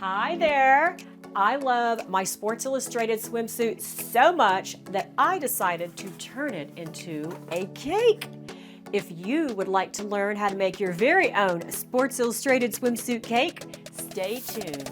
Hi there. I love my Sports Illustrated swimsuit so much that I decided to turn it into a cake. If you would like to learn how to make your very own Sports Illustrated swimsuit cake, stay tuned.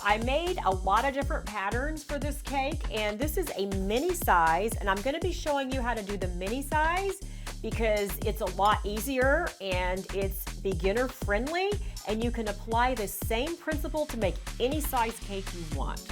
I made a lot of different patterns for this cake, and this is a mini size, and I'm going to be showing you how to do the mini size because it's a lot easier and it's beginner friendly, and you can apply the same principle to make any size cake you want.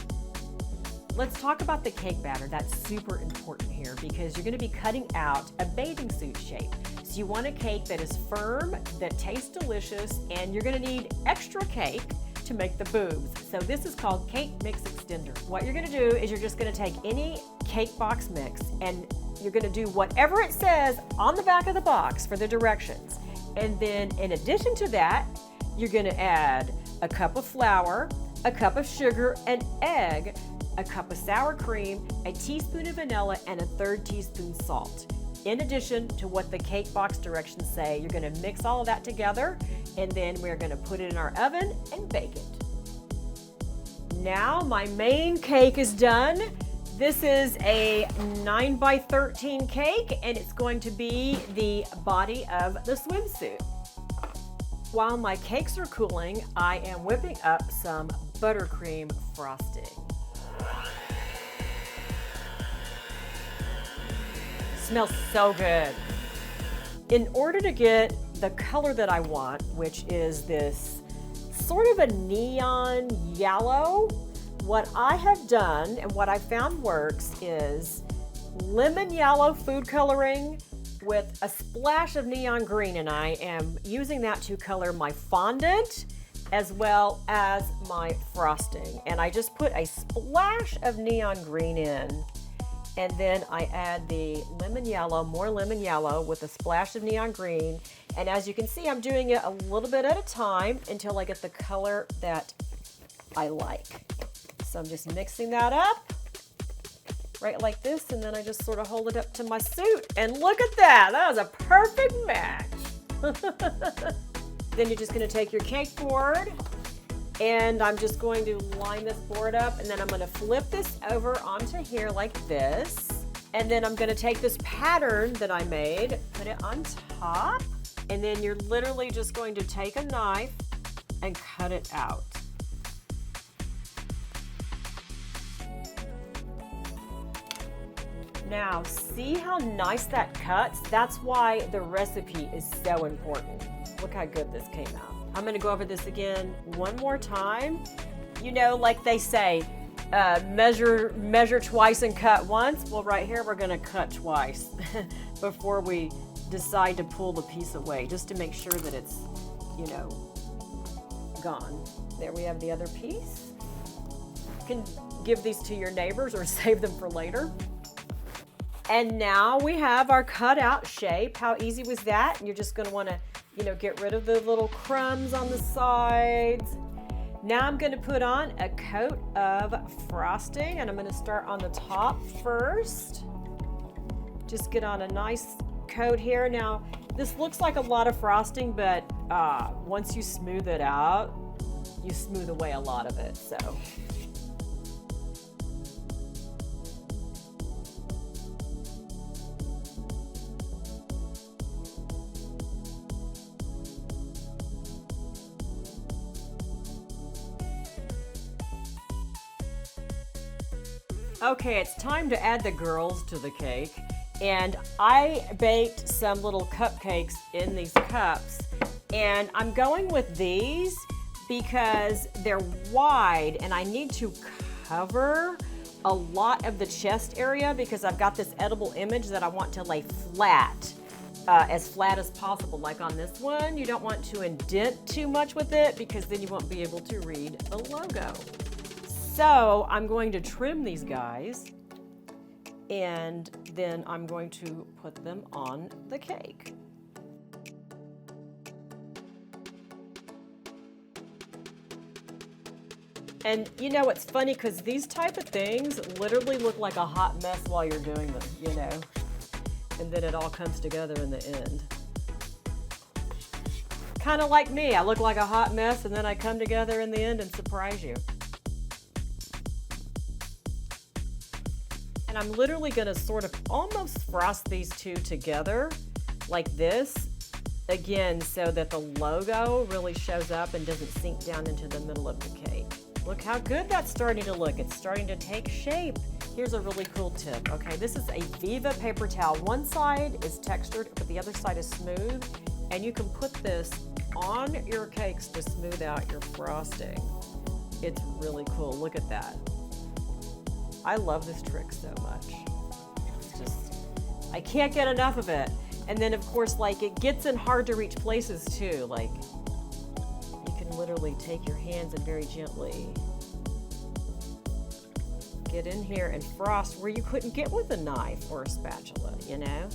Let's talk about the cake batter. That's super important here because you're going to be cutting out a bathing suit shape. So you want a cake that is firm, that tastes delicious, and you're going to need extra cake to make the boobs. So this is called Cake Mix Extender. What you're going to do is you're just going to take any cake box mix and you're going to do whatever it says on the back of the box for the directions. And then in addition to that, you're going to add a cup of flour, a cup of sugar, an egg, a cup of sour cream, a teaspoon of vanilla, and a 1/3 teaspoon salt. In addition to what the cake box directions say, you're going to mix all of that together, and then we're going to put it in our oven and bake it. Now my main cake is done. This is a 9 by 13 cake, and it's going to be the body of the swimsuit. While my cakes are cooling, I am whipping up some buttercream frosting. Smells so good. In order to get the color that I want, which is this sort of a neon yellow, what I have done and what I found works is lemon yellow food coloring with a splash of neon green, and I am using that to color my fondant as well as my frosting. And I just put a splash of neon green in, and then I add the lemon yellow, more lemon yellow with a splash of neon green. And as you can see, I'm doing it a little bit at a time until I get the color that I like. So I'm just mixing that up right like this, and then I just sort of hold it up to my suit. And look at that, that was a perfect match. Then you're just gonna take your cake board, and I'm just going to line this board up, and then I'm gonna flip this over onto here like this. And then I'm gonna take this pattern that I made, put it on top, and then you're literally just going to take a knife and cut it out. Now, see how nice that cuts? That's why the recipe is so important. Look how good this came out. I'm gonna go over this again one more time. You know, like they say, measure twice and cut once. Well, right here, we're gonna cut twice before we decide to pull the piece away, just to make sure that it's, you know, gone. There we have the other piece. You can give these to your neighbors or save them for later. And now we have our cut out shape. How easy was that? And you're just gonna wanna, you know, get rid of the little crumbs on the sides. Now I'm gonna put on a coat of frosting, and I'm gonna start on the top first. Just get on a nice coat here. Now, this looks like a lot of frosting, but once you smooth it out, you smooth away a lot of it, so. Okay, it's time to add the girls to the cake. And I baked some little cupcakes in these cups. And I'm going with these because they're wide and I need to cover a lot of the chest area because I've got this edible image that I want to lay flat, as flat as possible. Like on this one, you don't want to indent too much with it because then you won't be able to read the logo. So I'm going to trim these guys, and then I'm going to put them on the cake. And you know, it's funny because these type of things literally look like a hot mess while you're doing them, you know? And then it all comes together in the end. Kind of like me, I look like a hot mess and then I come together in the end and surprise you. And I'm literally gonna sort of almost frost these two together like this, again, so that the logo really shows up and doesn't sink down into the middle of the cake. Look how good that's starting to look. It's starting to take shape. Here's a really cool tip. Okay, this is a Viva paper towel. One side is textured, but the other side is smooth. And you can put this on your cakes to smooth out your frosting. It's really cool. Look at that. I love this trick so much. It's just, I can't get enough of it. And then of course, like, it gets in hard to reach places too. Like, you can literally take your hands and very gently get in here and frost where you couldn't get with a knife or a spatula, you know?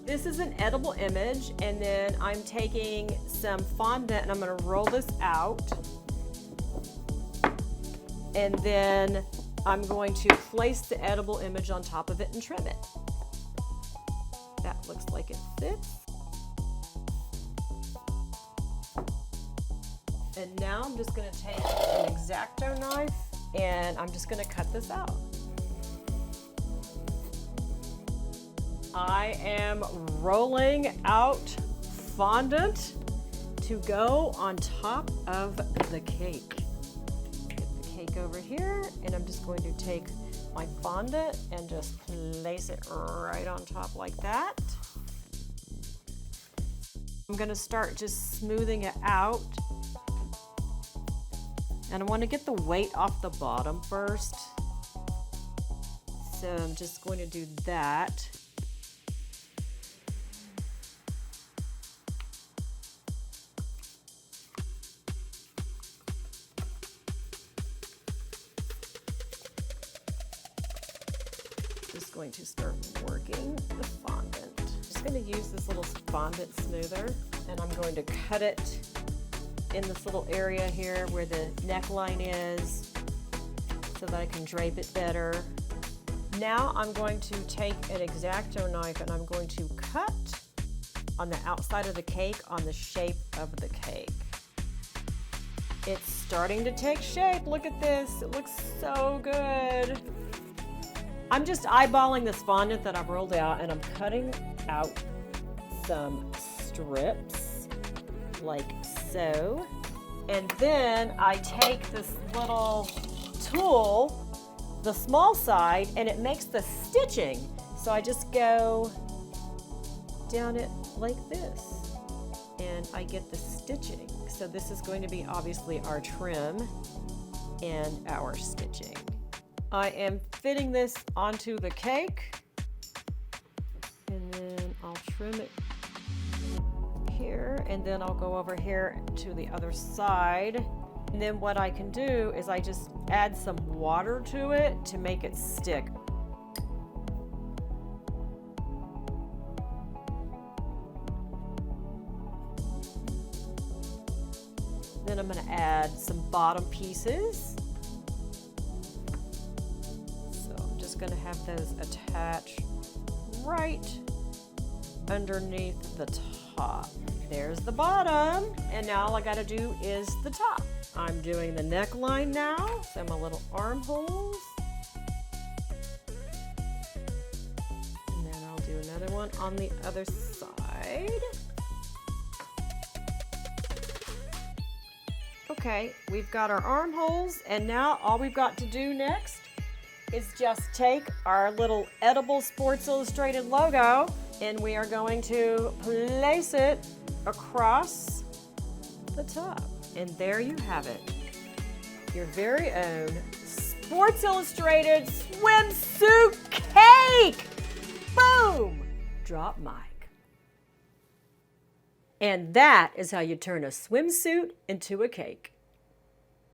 This is an edible image, and then I'm taking some fondant and I'm gonna roll this out. And then I'm going to place the edible image on top of it and trim it. That looks like it fits. And now I'm just gonna take an X-Acto knife and I'm just gonna cut this out. I am rolling out fondant to go on top of the cake. Get the cake over here, and I'm just going to take my fondant and just place it right on top like that. I'm gonna start just smoothing it out. And I want to get the weight off the bottom first. So I'm just going to do that. Just going to start working the fondant. Just going to use this little fondant smoother, and I'm going to cut it in this little area here where the neckline is so that I can drape it better. Now I'm going to take an X-Acto knife and I'm going to cut on the outside of the cake on the shape of the cake. It's starting to take shape. Look at this. It looks so good. I'm just eyeballing this fondant that I've rolled out, and I'm cutting out some strips like so. And then I take this little tool, the small side, and it makes the stitching. So I just go down it like this, and I get the stitching. So this is going to be obviously our trim and our stitching. I am fitting this onto the cake, and then I'll trim it here, and then I'll go over here to the other side. And then what I can do is I just add some water to it to make it stick. Then I'm going to add some bottom pieces. So I'm just going to have those attach right underneath the top. There's the bottom, and now all I got to do is the top. I'm doing the neckline now, so my little armholes. And then I'll do another one on the other side. Okay, we've got our armholes, and now all we've got to do next is just take our little edible Sports Illustrated logo, and we are going to place it across the top. And there you have it, your very own Sports Illustrated swimsuit cake. Boom! Drop mic. And that is how you turn a swimsuit into a cake.